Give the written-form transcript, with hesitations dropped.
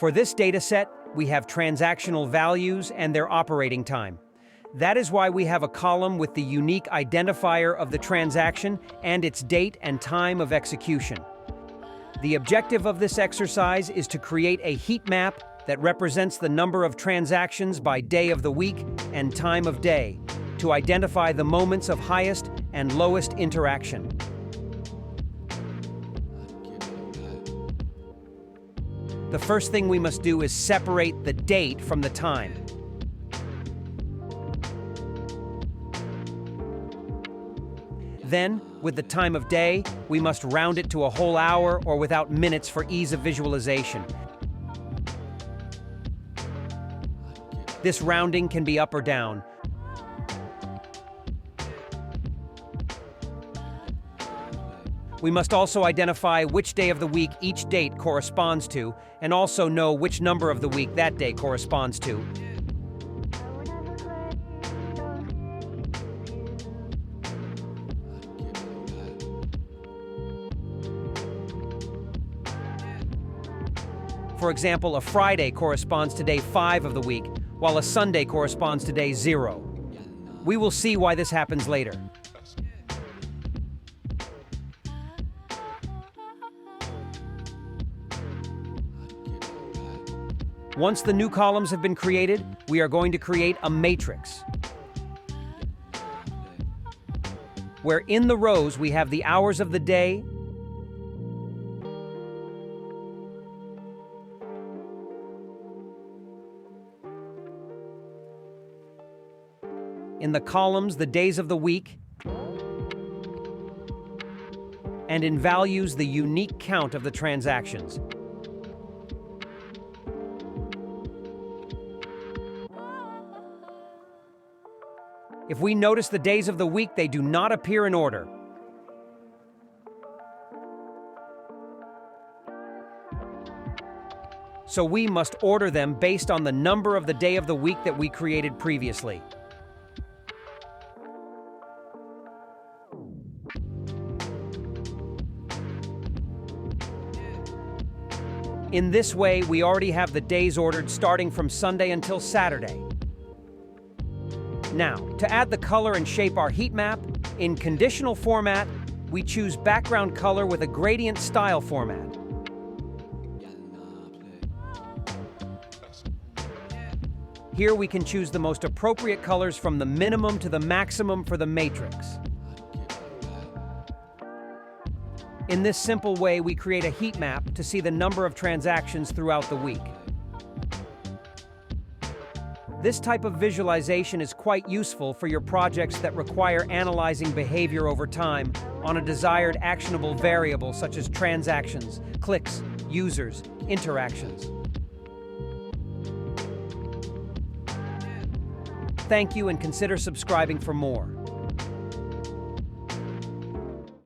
For this dataset, we have transactional values and their operating time. That is why we have a column with the unique identifier of the transaction and its date and time of execution. The objective of this exercise is to create a heat map that represents the number of transactions by day of the week and time of day to identify the moments of highest and lowest interaction. The first thing we must do is separate the date from the time. Then, with the time of day, we must round it to a whole hour or without minutes for ease of visualization. This rounding can be up or down. We must also identify which day of the week each date corresponds to, and also know which number of the week that day corresponds to. For example, a Friday corresponds to day 5 of the week, while a Sunday corresponds to day 0. We will see why this happens later. Once the new columns have been created, we are going to create a matrix, where in the rows we have the hours of the day, in the columns the days of the week, and in values the unique count of the transactions. If we notice the days of the week, they do not appear in order. So we must order them based on the number of the day of the week that we created previously. In this way, we already have the days ordered starting from Sunday until Saturday. Now, to add the color and shape our heat map, in conditional format, we choose background color with a gradient style format. Here we can choose the most appropriate colors from the minimum to the maximum for the matrix. In this simple way, we create a heat map to see the number of transactions throughout the week. This type of visualization is quite useful for your projects that require analyzing behavior over time on a desired actionable variable such as transactions, clicks, users, interactions. Thank you and consider subscribing for more.